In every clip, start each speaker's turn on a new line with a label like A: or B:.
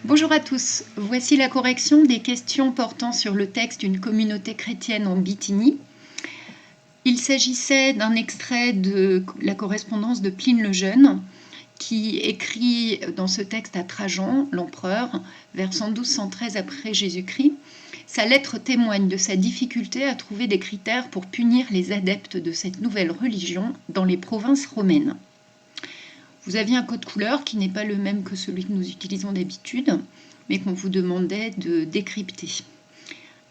A: Bonjour à tous, voici la correction des questions portant sur le texte d'une communauté chrétienne en Bithynie. Il s'agissait d'un extrait de la correspondance de Pline le Jeune, qui écrit dans ce texte à Trajan, l'empereur, vers 112-113 après Jésus-Christ. Sa lettre témoigne de sa difficulté à trouver des critères pour punir les adeptes de cette nouvelle religion dans les provinces romaines. Vous aviez un code couleur qui n'est pas le même que celui que nous utilisons d'habitude, mais qu'on vous demandait de décrypter.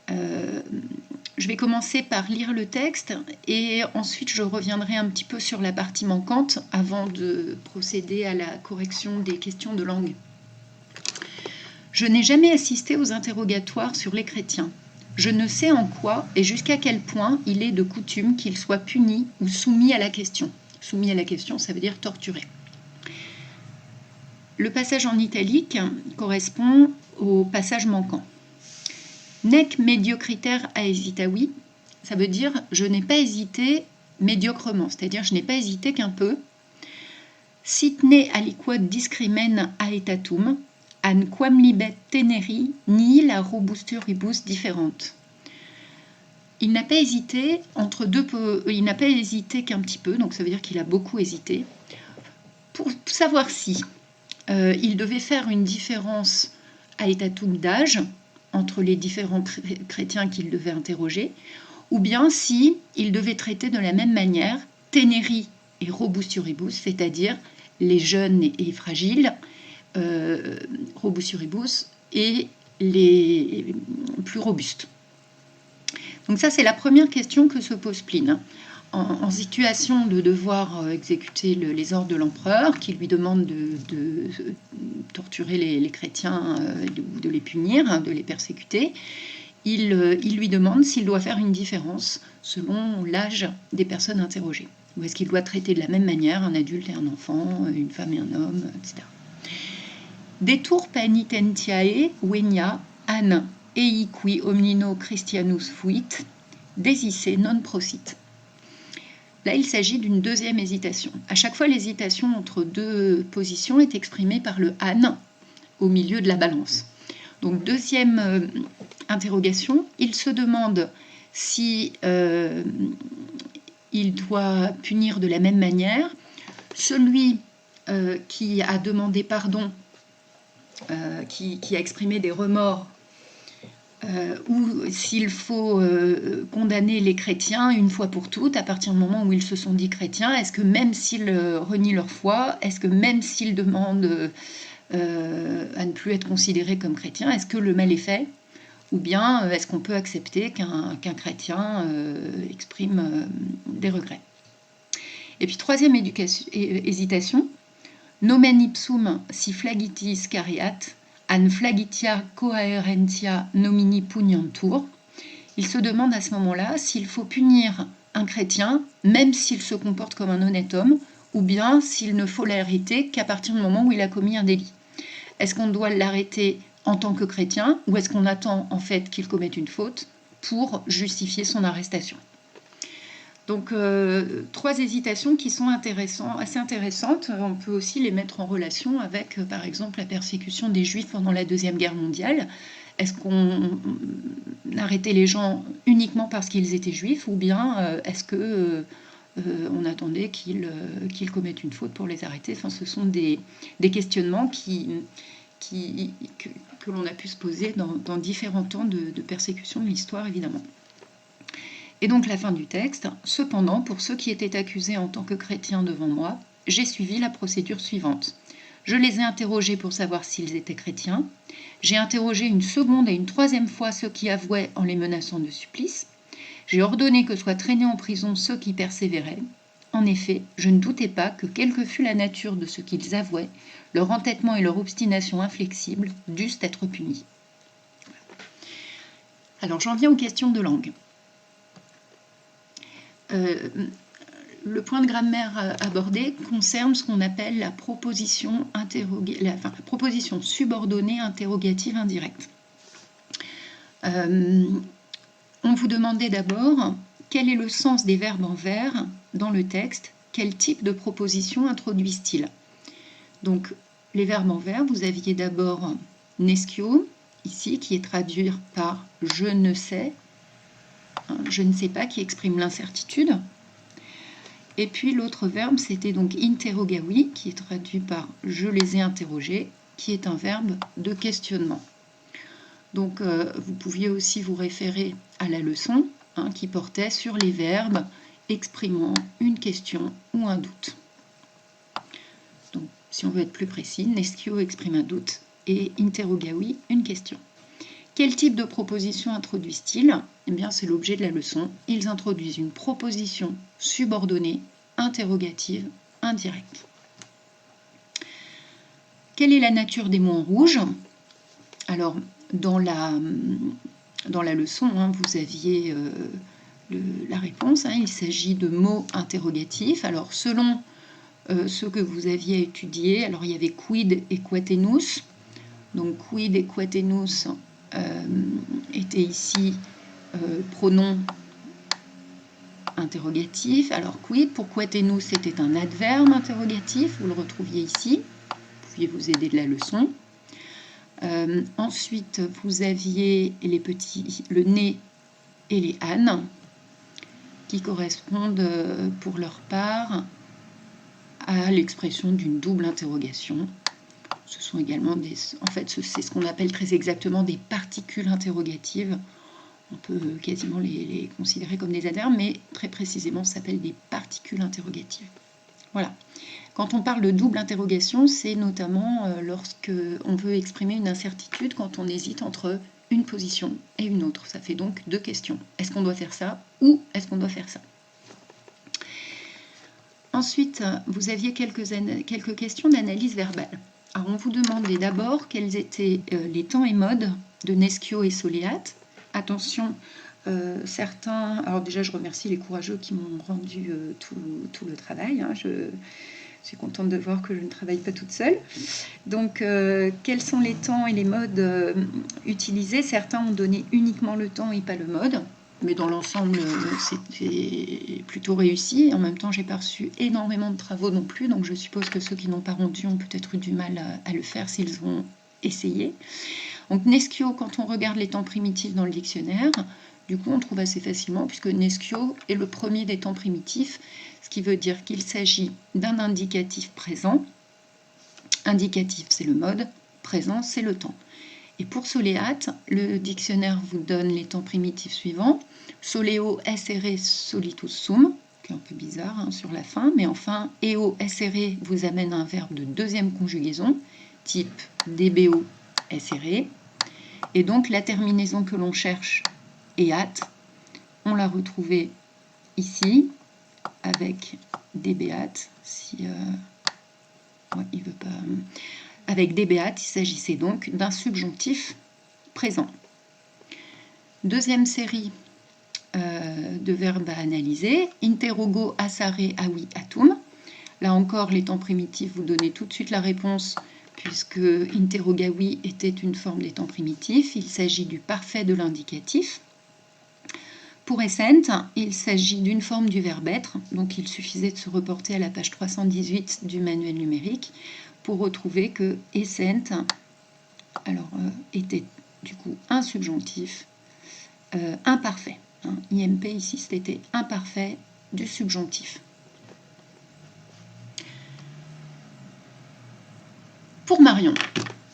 A: Je vais commencer par lire le texte et ensuite je reviendrai un petit peu sur la partie manquante avant de procéder à la correction des questions de langue. Je n'ai jamais assisté aux interrogatoires sur les chrétiens. Je ne sais en quoi et jusqu'à quel point il est de coutume qu'ils soient punis ou soumis à la question. Soumis à la question, ça veut dire torturés. Le passage en italique correspond au passage manquant. Nec mediocriter aesitavi, ça veut dire je n'ai pas hésité médiocrement, c'est-à-dire je n'ai pas hésité qu'un peu. Sitne aliquod discrimen aetatum, an quam libet teneri ni la robusturibus differente. Il n'a pas hésité entre deux, il n'a pas hésité qu'un petit peu, donc ça veut dire qu'il a beaucoup hésité, pour savoir si il devait faire une différence aetatum d'âge entre les différents chrétiens qu'il devait interroger, ou bien si il devait traiter de la même manière teneri et robusturibus, c'est-à-dire les jeunes et fragiles, robusturibus, et les plus robustes. Donc ça, c'est la première question que se pose Pline. En situation de devoir exécuter les ordres de l'empereur, qui lui demande de torturer les chrétiens, de les punir, de les persécuter, il lui demande s'il doit faire une différence selon l'âge des personnes interrogées. Ou est-ce qu'il doit traiter de la même manière un adulte et un enfant, une femme et un homme, etc. Detur penitentiae venia an eiqui omnino Christianus fuit, desisse non prosit. Là, il s'agit d'une deuxième hésitation. À chaque fois, l'hésitation entre deux positions est exprimée par le « an » au milieu de la balance. Donc, deuxième interrogation, il se demande si il doit punir de la même manière celui qui a demandé pardon, qui a exprimé des remords, ou s'il faut condamner les chrétiens une fois pour toutes, à partir du moment où ils se sont dit chrétiens, est-ce que même s'ils renient leur foi, est-ce que même s'ils demandent à ne plus être considérés comme chrétiens, est-ce que le mal est fait? Ou bien est-ce qu'on peut accepter qu'un chrétien exprime des regrets? Et puis troisième hésitation, nomen ipsum si flagitis cariat, an flagitia coaerentia nomini pugnantur. Il se demande à ce moment-là s'il faut punir un chrétien, même s'il se comporte comme un honnête homme, ou bien s'il ne faut l'arrêter qu'à partir du moment où il a commis un délit. Est-ce qu'on doit l'arrêter en tant que chrétien, ou est-ce qu'on attend en fait qu'il commette une faute pour justifier son arrestation? Donc, trois hésitations qui sont assez intéressantes. On peut aussi les mettre en relation avec, par exemple, la persécution des Juifs pendant la Deuxième Guerre mondiale. Est-ce qu'on arrêtait les gens uniquement parce qu'ils étaient juifs, ou bien est-ce qu'on attendait qu'ils commettent une faute pour les arrêter? Enfin, ce sont des questionnements que l'on a pu se poser dans différents temps de persécution de l'histoire, évidemment. Et donc la fin du texte. Cependant, pour ceux qui étaient accusés en tant que chrétiens devant moi, j'ai suivi la procédure suivante. Je les ai interrogés pour savoir s'ils étaient chrétiens. J'ai interrogé une seconde et une troisième fois ceux qui avouaient en les menaçant de supplice. J'ai ordonné que soient traînés en prison ceux qui persévéraient. En effet, je ne doutais pas que, quelle que fût la nature de ce qu'ils avouaient, leur entêtement et leur obstination inflexible dussent être punis. Alors j'en viens aux questions de langue. Le point de grammaire abordé concerne ce qu'on appelle la proposition subordonnée interrogative indirecte. On vous demandait d'abord quel est le sens des verbes en vers dans le texte, quel type de proposition introduisent-ils. Donc les verbes en vers, vous aviez d'abord neschio, ici, qui est traduit par je ne sais, je ne sais pas, qui exprime l'incertitude. Et puis l'autre verbe, c'était donc interrogawi, qui est traduit par je les ai interrogés, qui est un verbe de questionnement. Donc vous pouviez aussi vous référer à la leçon qui portait sur les verbes exprimant une question ou un doute. Donc si on veut être plus précis, neschio exprime un doute et interrogawi une question. Quel type de proposition introduisent-ils? Eh bien, c'est l'objet de la leçon. Ils introduisent une proposition subordonnée, interrogative, indirecte. Quelle est la nature des mots en rouge? Alors, dans la leçon, vous aviez la réponse. Il s'agit de mots interrogatifs. Alors, selon ce que vous aviez étudié, alors il y avait quid et quatenus. Donc, quid et quatenus étaient ici pronoms interrogatifs. Alors, quid pour quatenus, c'était un adverbe interrogatif. Vous le retrouviez ici. Vous pouviez vous aider de la leçon. Ensuite, vous aviez le nez et les ânes, qui correspondent pour leur part à l'expression d'une double interrogation. Ce sont également c'est ce qu'on appelle très exactement des particules interrogatives. On peut quasiment les considérer comme des adverbes, mais très précisément, ça s'appelle des particules interrogatives. Voilà. Quand on parle de double interrogation, c'est notamment lorsque on veut exprimer une incertitude quand on hésite entre une position et une autre. Ça fait donc deux questions. Est-ce qu'on doit faire ça ou est-ce qu'on doit faire ça? Ensuite, vous aviez quelques questions d'analyse verbale. Alors, on vous demandait d'abord quels étaient les temps et modes de neschio et soleat. Attention, certains... Alors déjà, je remercie les courageux qui m'ont rendu tout le travail. Je suis contente de voir que je ne travaille pas toute seule. Donc, quels sont les temps et les modes utilisés? Certains ont donné uniquement le temps et pas le mode. Mais dans l'ensemble, c'était plutôt réussi. En même temps, j'ai pas reçu énormément de travaux non plus, donc je suppose que ceux qui n'ont pas rendu ont peut-être eu du mal à le faire s'ils ont essayé. Donc neschio, quand on regarde les temps primitifs dans le dictionnaire, du coup on trouve assez facilement, puisque neschio est le premier des temps primitifs, ce qui veut dire qu'il s'agit d'un indicatif présent. Indicatif, c'est le mode, présent, c'est le temps. Et pour soleat, le dictionnaire vous donne les temps primitifs suivants. Soleo essere solitus sum, qui est un peu bizarre sur la fin, mais enfin, eo essere vous amène un verbe de deuxième conjugaison, type dbo essere. Et donc la terminaison que l'on cherche, eat, on l'a retrouvée ici, avec dbeat, si il veut pas... Avec dbeat, il s'agissait donc d'un subjonctif présent. Deuxième série de verbes à analyser. Interrogo, assare, avi, atum. Là encore, les temps primitifs, vous donnez tout de suite la réponse, puisque interrogavi était une forme des temps primitifs. Il s'agit du parfait de l'indicatif. Pour essent, il s'agit d'une forme du verbe être, donc il suffisait de se reporter à la page 318 du manuel numérique pour retrouver que essent était du coup un subjonctif imparfait. IMP ici, c'était imparfait du subjonctif. Pour Marion,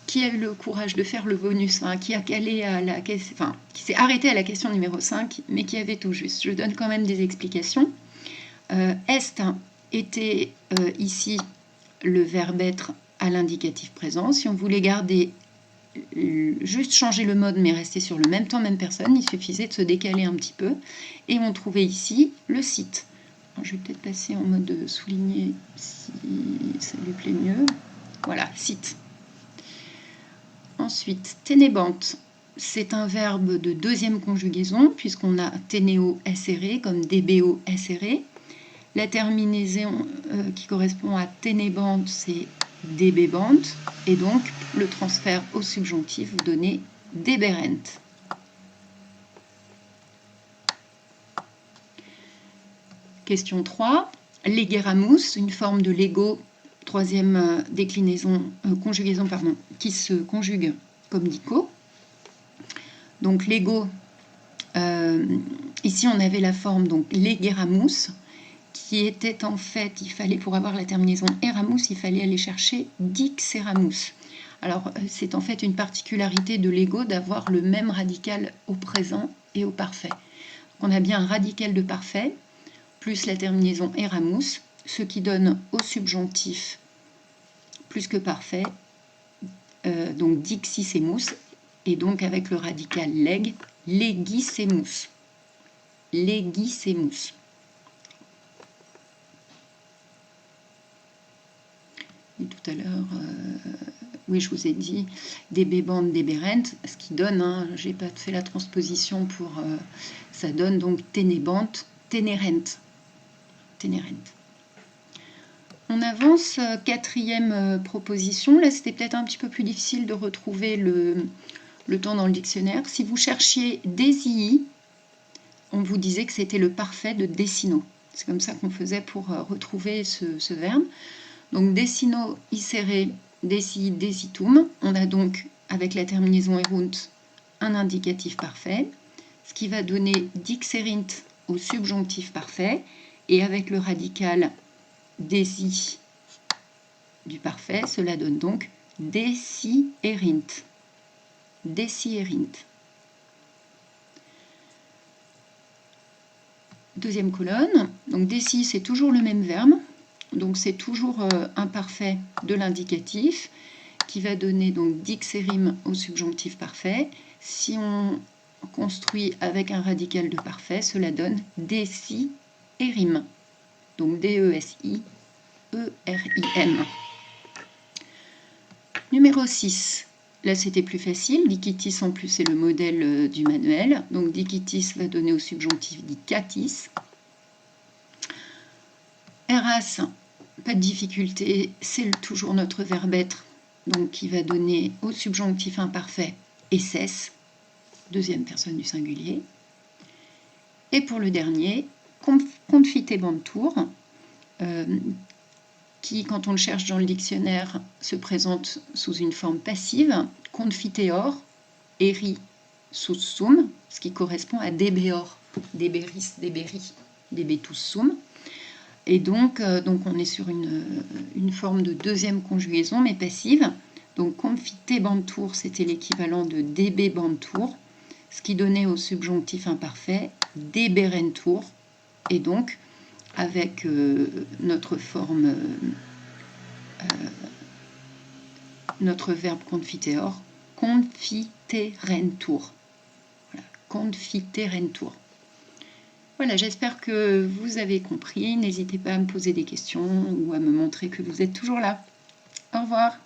A: qui a eu le courage de faire le bonus, qui a calé à la question, qui s'est arrêté à la question numéro 5, mais qui avait tout juste. Je donne quand même des explications. Est était ici le verbe être à l'indicatif présent. Si on voulait garder juste changer le mode mais rester sur le même temps, même personne, il suffisait de se décaler un petit peu et on trouvait ici le site. Alors, je vais peut-être passer en mode souligné si ça lui plaît mieux. Voilà, site. Ensuite, tenebant, c'est un verbe de deuxième conjugaison puisqu'on a teneo essere comme dbo essere. La terminaison qui correspond à tenebant, c'est debebant, et donc le transfert au subjonctif vous donnez deberent. Question 3. Legeramus, une forme de lego, troisième déclinaison, conjugaison, qui se conjugue comme dico. Donc lego, ici on avait la forme donc legeramus, qui était en fait, il fallait pour avoir la terminaison eramus, il fallait aller chercher dixeramus. Alors c'est en fait une particularité de lego d'avoir le même radical au présent et au parfait. On a bien un radical de parfait plus la terminaison eramus, ce qui donne au subjonctif plus que parfait, donc dixisemus, et donc avec le radical leg, legisemus. Legisemus. Et tout à l'heure, oui, je vous ai dit debebant, deberent, ce qui donne, hein, j'ai pas fait la transposition pour, ça donne donc tenebant, tenerent. Tenerent. On avance, quatrième proposition. Là, c'était peut-être un petit peu plus difficile de retrouver le temps dans le dictionnaire. Si vous cherchiez dési, on vous disait que c'était le parfait de decino. C'est comme ça qu'on faisait pour retrouver ce verbe. Donc decino, icere, deci, decitum. On a donc, avec la terminaison erunt, un indicatif parfait, ce qui va donner dixerint au subjonctif parfait, et avec le radical desi du parfait, cela donne donc decierint. Decierint. Deuxième colonne, donc deci, c'est toujours le même verbe, donc c'est toujours un parfait de l'indicatif qui va donner donc dixerim au subjonctif parfait. Si on construit avec un radical de parfait, cela donne decierim, donc D-E-S-I-E-R-I-M. Numéro 6, là c'était plus facile, dicitis en plus c'est le modèle du manuel, donc dicitis va donner au subjonctif dicatis. Eras, pas de difficulté, c'est toujours notre verbe être, donc qui va donner au subjonctif imparfait esses, deuxième personne du singulier. Et pour le dernier, confitebantur, qui, quand on le cherche dans le dictionnaire, se présente sous une forme passive, confiteor, eri sus sum, ce qui correspond à debeor, deberis, deberi, debetus sum. Et donc on est sur une forme de deuxième conjugaison, mais passive. Donc confitebantur, c'était l'équivalent de debebantur, ce qui donnait au subjonctif imparfait deberentur, et donc avec notre forme, notre verbe confiteor, confiterentur. Voilà, confiterentur. Voilà, j'espère que vous avez compris. N'hésitez pas à me poser des questions ou à me montrer que vous êtes toujours là. Au revoir.